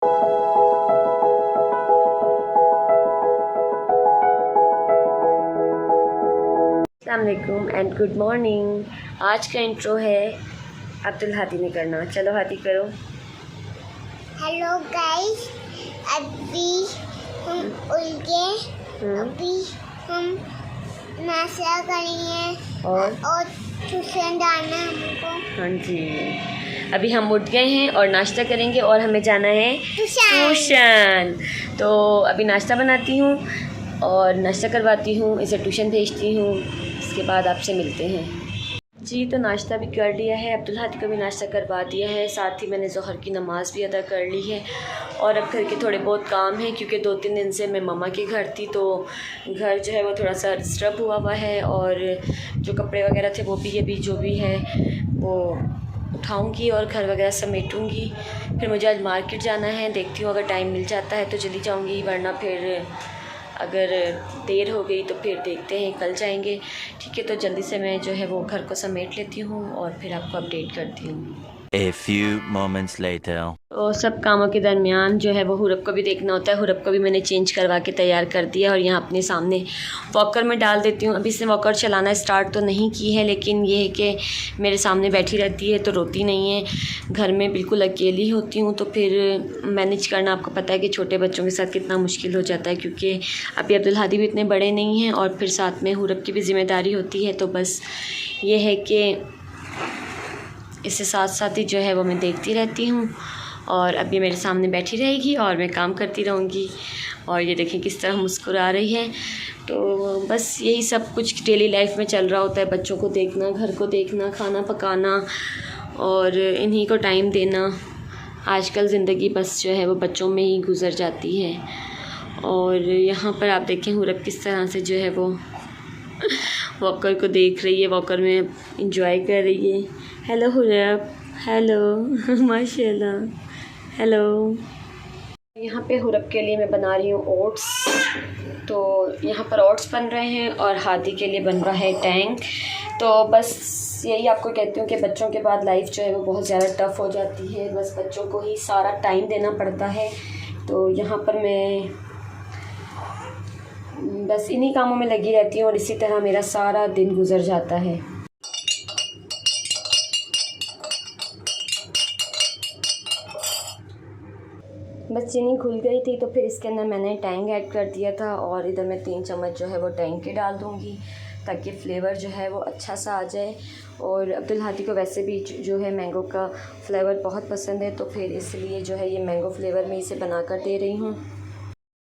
अस्सलाम वालेकुम and good morning. आज का इंट्रो है अब्दुल हादी ने करना। चलो हादी करो। हेलो गाइस, अभी हम उठ गए। अभी हम नाश्ता करेंगे और ट्यूशन जाना है हमको। हाँ जी, अभी हम उठ गए हैं और नाश्ता करेंगे और हमें जाना है ट्यूशन। तो अभी नाश्ता बनाती हूँ और नाश्ता करवाती हूँ, इसे ट्यूशन भेजती हूँ। इसके बाद आपसे मिलते हैं जी। तो नाश्ता भी कर लिया है, अब्दुल हादी को भी नाश्ता करवा दिया है, साथ ही मैंने ज़ोहर की नमाज़ भी अदा कर ली है। और अब घर के थोड़े बहुत काम हैं क्योंकि 2-3 दिन से मैं मामा के घर थी, तो घर जो है वो थोड़ा सा डिस्टर्ब हुआ है। और जो कपड़े वगैरह थे वो भी अभी जो भी है वो उठाऊंगी और घर वगैरह समेटूंगी। फिर मुझे आज मार्केट जाना है, देखती हूँ अगर टाइम मिल जाता है तो जल्दी जाऊँगी, वरना फिर अगर देर हो गई तो फिर देखते हैं कल जाएंगे। ठीक है, तो जल्दी से मैं जो है वो घर को समेट लेती हूँ और फिर आपको अपडेट करती हूँ। A few moments later. तो सब कामों के दरमियान जो है वो हुरब को भी देखना होता है। हुरब को भी मैंने चेंज करवा के तैयार कर दिया और यहाँ अपने सामने वॉकर में डाल देती हूँ। अभी इसने वॉकर चलाना स्टार्ट तो नहीं की है, लेकिन ये है कि मेरे सामने बैठी रहती है तो रोती नहीं है। घर में बिल्कुल अकेली होती हूँ तो फिर मैनेज करना आपको पता है कि छोटे बच्चों के साथ कितना मुश्किल हो जाता है, क्योंकि अभी अब्दुल हादी भी इतने बड़े नहीं हैं और फिर साथ में हुरब की भी ज़िम्मेदारी होती है। तो बस ये है कि इससे साथ साथ ही जो है वो मैं देखती रहती हूँ। और अब ये मेरे सामने बैठी रहेगी और मैं काम करती रहूँगी। और ये देखें किस तरह मुस्कुरा रही है। तो बस यही सब कुछ डेली लाइफ में चल रहा होता है, बच्चों को देखना, घर को देखना, खाना पकाना और इन्हीं को टाइम देना। आजकल ज़िंदगी बस जो है वो बच्चों में ही गुजर जाती है। और यहाँ पर आप देखें हुरब किस तरह से जो है वो वॉकर को देख रही है, वॉकर में इंजॉय कर रही है। हेलो हुरब, हेलो माशाल्लाह, हेलो। यहाँ पे हुरब के लिए मैं बना रही हूँ ओट्स। तो यहाँ पर ओट्स बन रहे हैं और हादी के लिए बन रहा है टैंक। तो बस यही आपको कहती हूँ कि बच्चों के बाद लाइफ जो है वो बहुत ज़्यादा टफ़ हो जाती है, बस बच्चों को ही सारा टाइम देना पड़ता है। तो यहाँ पर मैं बस इन्हीं कामों में लगी रहती हूँ और इसी तरह मेरा सारा दिन गुजर जाता है। बस चीनी खुल गई थी तो फिर इसके अंदर मैंने टैंग ऐड कर दिया था और इधर मैं 3 चम्मच जो है वो टैंग के डाल दूँगी ताकि फ़्लेवर जो है वो अच्छा सा आ जाए। और अब्दुल हादी को वैसे भी जो है मैंगो का फ़्लेवर बहुत पसंद है, तो फिर इसलिए जो है ये मैंगो फ़्लेवर में इसे बना कर दे रही हूँ।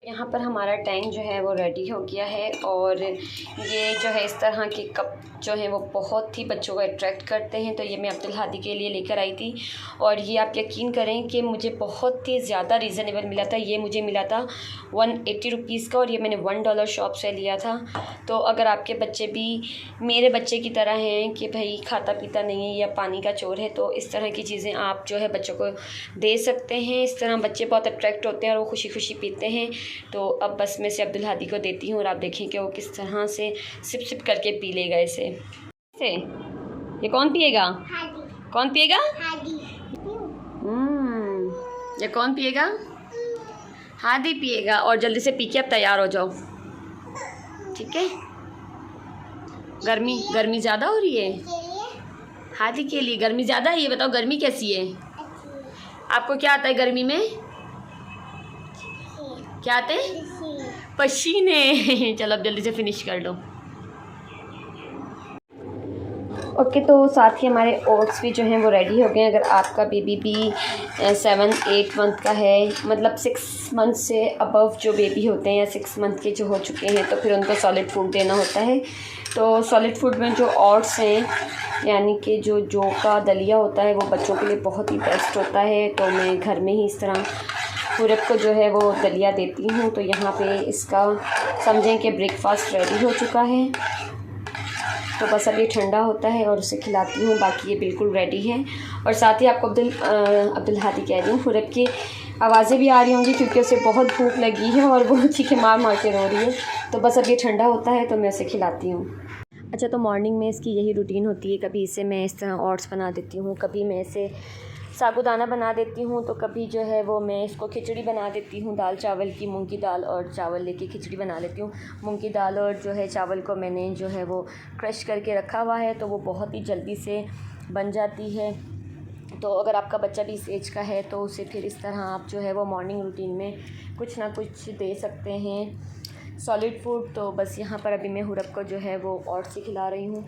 यहाँ पर हमारा टैंक जो है वो रेडी हो गया है। और ये जो है इस तरह के कप जो हैं वो बहुत ही बच्चों को अट्रैक्ट करते हैं, तो ये मैं अब्दुल हादी के लिए लेकर आई थी। और ये आप यकीन करें कि मुझे बहुत ही ज़्यादा रीज़नेबल मिला था। ये मुझे मिला था 180 रुपीज़ का और ये मैंने $1 शॉप से लिया था। तो अगर आपके बच्चे भी मेरे बच्चे की तरह हैं कि भाई खाता पीता नहीं है या पानी का चोर है, तो इस तरह की चीज़ें आप जो है बच्चों को दे सकते हैं। इस तरह बच्चे बहुत अट्रैक्ट होते हैं और वो खुशी खुशी पीते हैं। तो अब बस मैं इसे अब्दुल हादी को देती हूँ और आप देखें कि वो किस तरह से सिप सिप करके पी लेगा इसे। ये कौन पिएगा? कौन पिएगा? ये कौन पिएगा? हादी पिएगा। और जल्दी से पी के अब तैयार हो जाओ, ठीक है? गर्मी ज़्यादा हो रही है हादी के लिए। गर्मी ज़्यादा है? ये बताओ गर्मी कैसी है? आपको क्या आता है गर्मी में? क्या आते हैं? पसीने। चलो अब जल्दी से फिनिश कर लो। ओके, तो साथ ही हमारे ओट्स भी जो हैं वो रेडी हो गए। अगर आपका बेबी भी 7-8 मंथ का है, मतलब 6 मंथ से अबव जो बेबी होते हैं या 6 मंथ के जो हो चुके हैं, तो फिर उनको सॉलिड फूड देना होता है। तो सॉलिड फूड में जो ओट्स हैं, यानी कि जो का दलिया होता है, वो बच्चों के लिए बहुत ही बेस्ट होता है। तो मैं घर में ही इस तरह हुरब को जो है वो दलिया देती हूँ। तो यहाँ पे इसका समझें कि ब्रेकफास्ट रेडी हो चुका है। तो बस अब ये ठंडा होता है और उसे खिलाती हूँ, बाकी ये बिल्कुल रेडी है। और साथ ही आपको अब्दुल हादी कह रही हूँ, हुरब की आवाज़ें भी आ रही होंगी क्योंकि उसे बहुत भूख लगी है और वो चीखें मार मार के रो रही है। तो बस अब ये ठंडा होता है तो मैं उसे खिलाती हूँ। अच्छा, तो मॉर्निंग में इसकी यही रूटीन होती है। कभी इसे मैं इस तरह ओट्स बना देती हूँ, कभी मैं इसे साबूदाना बना देती हूँ, तो कभी जो है वो मैं इसको खिचड़ी बना देती हूँ दाल चावल की। मूंग की दाल और चावल लेके खिचड़ी बना लेती हूँ। मूंग की दाल और जो है चावल को मैंने जो है वो क्रश करके रखा हुआ है, तो वो बहुत ही जल्दी से बन जाती है। तो अगर आपका बच्चा भी इस एज का है तो उसे फिर इस तरह आप जो है वो मॉर्निंग रूटीन में कुछ ना कुछ दे सकते हैं सॉलिड फूड। तो बस यहाँ पर अभी मैं हुरब को जो है वो ओट्स खिला रही हूँ।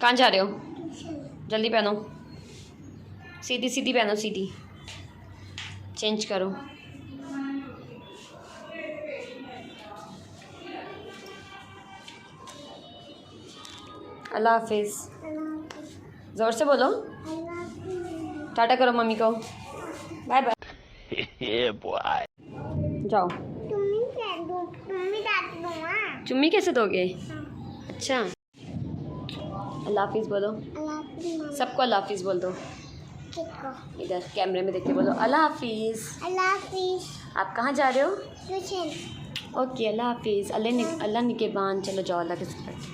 कहाँ जा रहे हो? जल्दी पहनो, सीधी सीधी पहनो, सीधी। चेंज करो। अल्लाह हाफिज़। ज़ोर से बोलो, टाटा करो मम्मी को, बाय बाय। जाओ। चुम्मी कैसे दोगे? अच्छा, अल्लाह हाफिज़ बोलो, सबको अल्लाह हाफिज़ बोल दो। इधर कैमरे में देख के बोलो अल्लाह हाफिज़। अल्लाह हाफिज़। आप कहाँ जा रहे हो? ट्यूशन। ओके, अल्लाह हाफिज़। अल्लाह निगहबान। चलो जाओ, अल्लाह के साथ।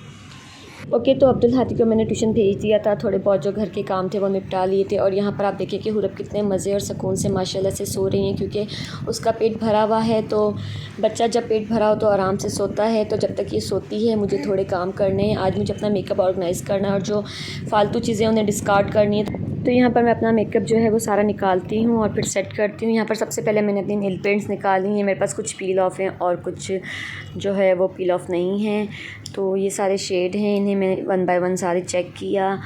ओके, तो अब्दुल हादी को मैंने ट्यूशन भेज दिया था। थोड़े बहुत जो घर के काम थे वो निपटा लिए थे। और यहाँ पर आप देखिए कि हुरब कितने मज़े और सुकून से माशाल्लाह से सो रही हैं, क्योंकि उसका पेट भरा हुआ है। तो बच्चा जब पेट भरा हो तो आराम से सोता है। तो जब तक ये सोती है मुझे थोड़े काम करने हैं। आज मुझे अपना मेकअप ऑर्गेनाइज़ करना है और जो फ़ालतू चीज़ें उन्हें डिस्कार्ड करनी है। तो यहाँ पर मैं अपना मेकअप जो है वो सारा निकालती हूँ और फिर सेट करती हूँ। यहाँ पर सबसे पहले मैंने अपनी नेल पेंट्स निकाली हैं। मेरे पास कुछ पील ऑफ हैं और कुछ जो है वो पील ऑफ नहीं हैं। तो ये सारे शेड हैं, इन्हें मैंने 1 बाय 1 सारे चेक किया,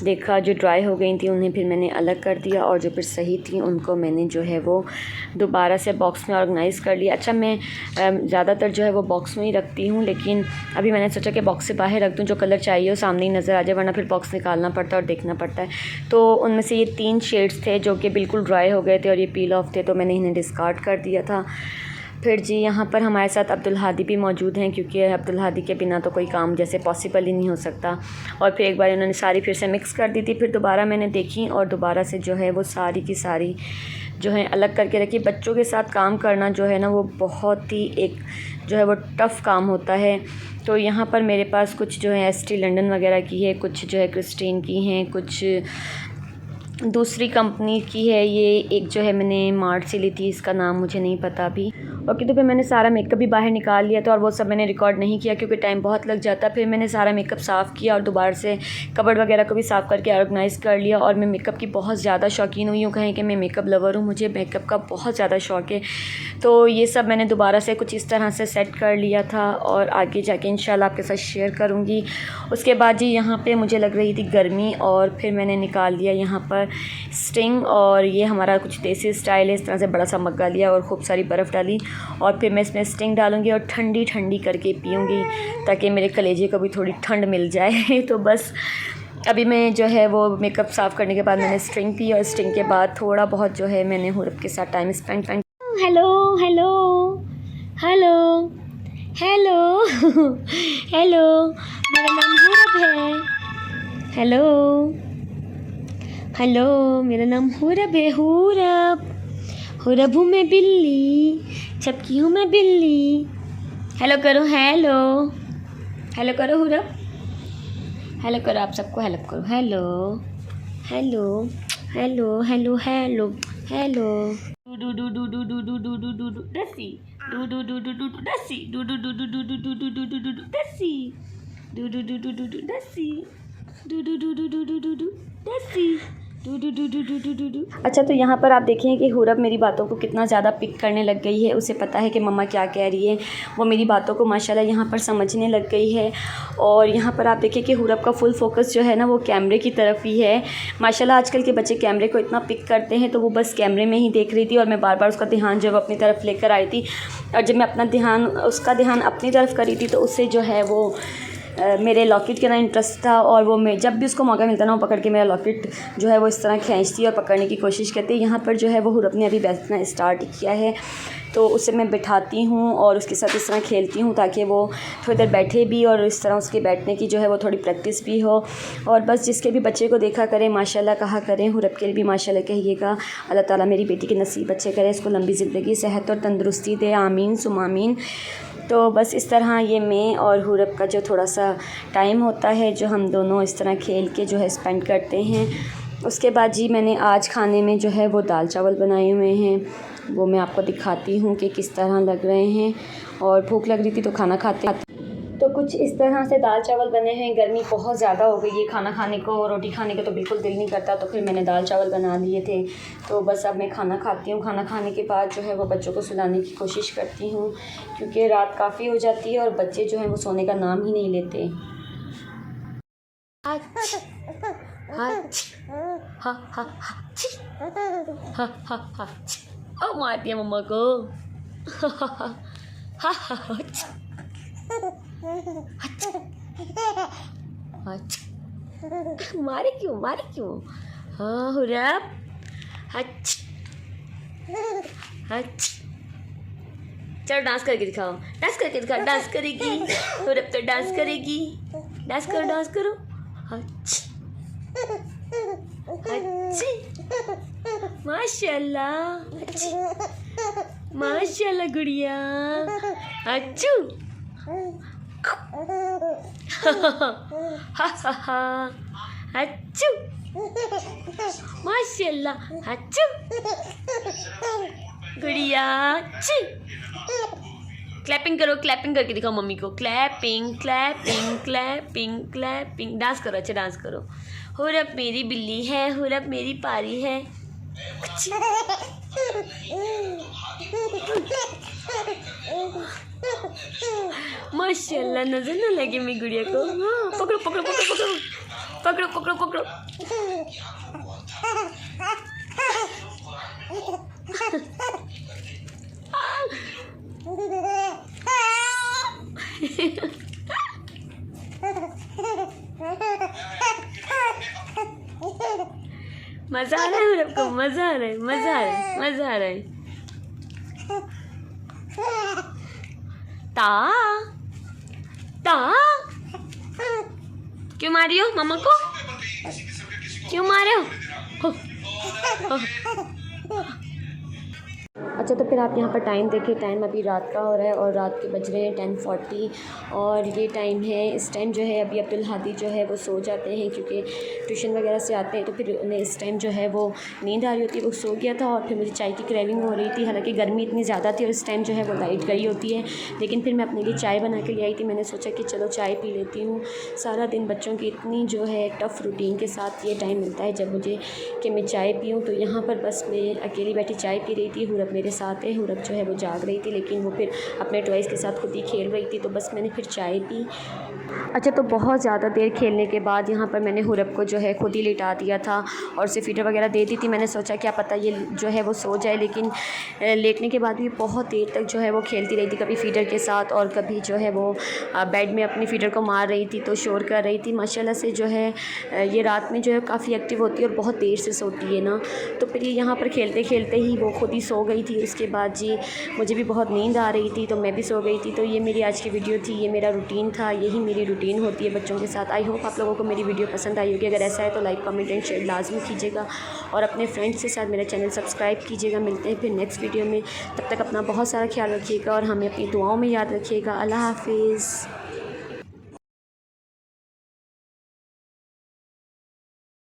देखा। जो ड्राई हो गई थी उन्हें फिर मैंने अलग कर दिया और जो फिर सही थी उनको मैंने जो है वो दोबारा से बॉक्स में ऑर्गेनाइज़ कर लिया। अच्छा, मैं ज़्यादातर जो है वो बॉक्स में ही रखती हूँ, लेकिन अभी मैंने सोचा कि बॉक्स से बाहर रख दूँ, जो कलर चाहिए वो सामने ही नज़र आ जाए, वरना फिर बॉक्स निकालना पड़ता है और देखना पड़ता है। तो उनमें से ये 3 शेड्स थे जो कि बिल्कुल ड्राई हो गए थे और ये पील ऑफ थे, तो मैंने इन्हें डिस्कार्ड कर दिया था। फिर जी यहाँ पर हमारे साथ अब्दुल हादी भी मौजूद हैं, क्योंकि अब्दुल हादी के बिना तो कोई काम जैसे पॉसिबल ही नहीं हो सकता। और फिर एक बार उन्होंने सारी फिर से मिक्स कर दी थी, फिर दोबारा मैंने देखी और दोबारा से जो है वो सारी की सारी जो है अलग करके रखी। बच्चों के साथ काम करना जो है ना वो बहुत ही एक जो है वो टफ़ काम होता है। तो यहाँ पर मेरे पास कुछ जो है ST लंदन वगैरह की है, कुछ जो है क्रिस्टीन की हैं, कुछ दूसरी कंपनी की है। ये एक जो है मैंने मार्ट से ली थी, इसका नाम मुझे नहीं पता अभी। ओके, तो फिर मैंने सारा मेकअप भी बाहर निकाल लिया था और वो सब मैंने रिकॉर्ड नहीं किया क्योंकि टाइम बहुत लग जाता। फिर मैंने सारा मेकअप साफ़ किया और दोबारा से कबर्ड वगैरह को भी साफ़ करके ऑर्गेनाइज़ कर लिया। और मैं मेकअप की बहुत ज़्यादा शौकीन हुई हूँ, कहें कि मैं मेकअप लवर हूँ, मुझे मेकअप का बहुत ज़्यादा शौक़ है। तो ये सब मैंने दोबारा से कुछ इस तरह से सेट कर लिया था और आगे जाके इंशाल्लाह आपके साथ शेयर करूँगी। उसके बाद जी यहाँ पर मुझे लग रही थी गर्मी और फिर मैंने निकाल लिया यहाँ पर स्टिंग। और ये हमारा कुछ देसी स्टाइल है, इस तरह से बड़ा सा मग्गा लिया और खूब सारी बर्फ़ डाली और फिर मैं इसमें स्टिंग डालूँगी और ठंडी ठंडी करके पीऊँगी ताकि मेरे कलेजे को भी थोड़ी ठंड मिल जाए। तो बस अभी मैं जो है वो मेकअप साफ़ करने के बाद मैंने स्टिंग पी और स्टिंग के बाद थोड़ा बहुत जो है मैंने हुरब के साथ time spend. Hello hello hello hello hello, मेरा नाम हुरब है। हेलो हेलो, मेरा नाम हुरब है। हुरब हूँ मैं बिल्ली, छपकी हूँ मैं बिल्ली। हेलो करो, हेलो हेलो करो हुरब, हेलो करो, आप सबको हेल्प करो। Hello hello hello hello hello hello. डू डू डू डू डू डू डू डू डू डू दसी, डू डू डू डू डू डू दसी, डू डू डू डू डू डू डू डू डू डू दसी, डू डू डू डू डू डू दसी, डू डू डू डू डू डू डू डू दसी, डू डू डू डू डू डू डू डू। अच्छा, तो यहाँ पर आप देखें कि हुरब मेरी बातों को कितना ज़्यादा पिक करने लग गई है। उसे पता है कि मम्मा क्या कह रही है, वो मेरी बातों को माशाल्लाह यहाँ पर समझने लग गई है। और यहाँ पर आप देखिए कि हुरब का फुल फोकस जो है ना वो कैमरे की तरफ ही है। माशाल्लाह आजकल के बच्चे कैमरे को इतना पिक करते हैं, तो वो बस कैमरे में ही देख रही थी और मैं बार बार उसका ध्यान जो है अपनी तरफ लेकर आई थी। और जब मैं उसका ध्यान अपनी तरफ करी थी तो उससे जो है वो मेरे लॉकेट के ना इंटरेस्ट था। और वो मैं जब भी उसको मौका मिलता ना वो पकड़ के मेरा लॉकेट जो है वो इस तरह खींचती और पकड़ने की कोशिश करती है। यहाँ पर जो है वो हुरब ने अभी बैठना स्टार्ट किया है, तो उसे मैं बिठाती हूँ और उसके साथ इस तरह खेलती हूँ ताकि वो थोड़ी देर बैठे भी और इस तरह उसके बैठने की जो है वो थोड़ी प्रैक्टिस भी हो। और बस जिसके भी बच्चे को देखा करें माशाल्लाह कहा करें, हुरब के लिए भी माशाल्लाह कहिएगा। अल्लाह ताला मेरी बेटी के नसीब अच्छे करे, इसको लंबी ज़िंदगी, सेहत और तंदुरुस्ती दे, आमीन सुम आमीन। तो बस इस तरह ये मैं और हुरब का जो थोड़ा सा टाइम होता है, जो हम दोनों इस तरह खेल के जो है स्पेंड करते हैं। उसके बाद जी मैंने आज खाने में जो है वो दाल चावल बनाए हुए हैं, वो मैं आपको दिखाती हूँ कि किस तरह लग रहे हैं। और भूख लग रही थी तो खाना खाते तो कुछ इस तरह से दाल चावल बने हैं। गर्मी बहुत ज़्यादा हो गई है, खाना खाने को, रोटी खाने का तो बिल्कुल दिल नहीं करता, तो फिर मैंने दाल चावल बना लिए थे। तो बस अब मैं खाना खाती हूँ। खाना खाने के बाद जो है वो बच्चों को सुलाने की कोशिश करती हूँ, क्योंकि रात काफ़ी हो जाती है और बच्चे जो हैं वो सोने का नाम ही नहीं लेते। ओ मार दिया मम्मा को। मारे क्यों? हाँ हुरब, चलो डांस करके दिखाओ, डांस करेगी हुरब तो डांस करेगी। डांस करो। माशाल्लाह गुड़िया। अच्छू अच्छू माशाल्लाह। अच्छू गुड़िया। क्लैपिंग करो, क्लैपिंग करके दिखाओ मम्मी को। क्लैपिंग। डांस करो, अच्छा डांस करो। हुरब मेरी बिल्ली है, हुरब मेरी पारी है। माशाल्लाह, नजर ना लगे मेरी गुड़िया को। हाँ, पकड़ो। मज़ा आ रहा है हुरब को, मज़ा आ रहा है। ता क्यों मारी हो मम्मा को? क्यों मारे हो? अच्छा, तो फिर आप यहाँ पर टाइम देखिए। टाइम अभी रात का हो रहा है और रात के बज रहे हैं 10:40 और ये टाइम है। इस टाइम जो है अभी अब्दुल हादी जो है वो सो जाते हैं, क्योंकि ट्यूशन वगैरह से आते हैं, तो फिर उन्हें इस टाइम जो है वो नींद आ रही होती है। वो सो गया था और फिर मुझे चाय की क्रेविंग हो रही थी। हालांकि गर्मी इतनी ज़्यादा थी और इस टाइम जो है वो लाइट गई होती है, लेकिन फिर मैं अपने लिए चाय बना के ले आई थी। मैंने सोचा कि चलो चाय पी लेती हूँ। सारा दिन बच्चों की इतनी जो है टफ़ रूटीन के साथ ये टाइम मिलता है जब मुझे कि मैं चाय पीऊँ। तो यहाँ पर बस मैं अकेली बैठी चाय पी रही थी। हुरब मेरे साथ है। हुरब जो है वो जाग रही थी, लेकिन वो फिर अपने टॉयज़ के साथ खुद ही खेल रही थी, तो बस मैंने फिर चाय पी। अच्छा, तो बहुत ज़्यादा देर खेलने के बाद यहाँ पर मैंने हुरब को जो है खुद ही लिटा दिया था और उसे फीडर वगैरह दे दी थी। मैंने सोचा क्या पता ये जो है वो सो जाए, लेकिन लेटने के बाद भी बहुत देर तक जो है वो खेलती रही थी, कभी फीडर के साथ और कभी जो है वो बेड में अपनी फीडर को मार रही थी, तो शोर कर रही थी। माशाल्लाह से जो है ये रात में जो है काफ़ी एक्टिव होती है और बहुत देर से सोती है ना, तो फिर ये यहाँ पर खेलते खेलते ही वो खुद ही सो गई थी। उसके बाद जी मुझे भी बहुत नींद आ रही थी, तो मैं भी सो गई थी। तो ये मेरी आज की वीडियो थी, ये मेरा रूटीन था, यही मेरी रूटीन होती है बच्चों के साथ। आई होप आप लोगों को मेरी वीडियो पसंद आई होगी। अगर ऐसा है तो लाइक, कमेंट एंड शेयर लाजमी कीजिएगा और अपने फ्रेंड्स के साथ मेरा चैनल सब्सक्राइब कीजिएगा। मिलते हैं फिर नेक्स्ट वीडियो में, तब तक अपना बहुत सारा ख्याल रखिएगा और हमें अपनी दुआओं में याद रखिएगा। अल्लाह हाफिज़।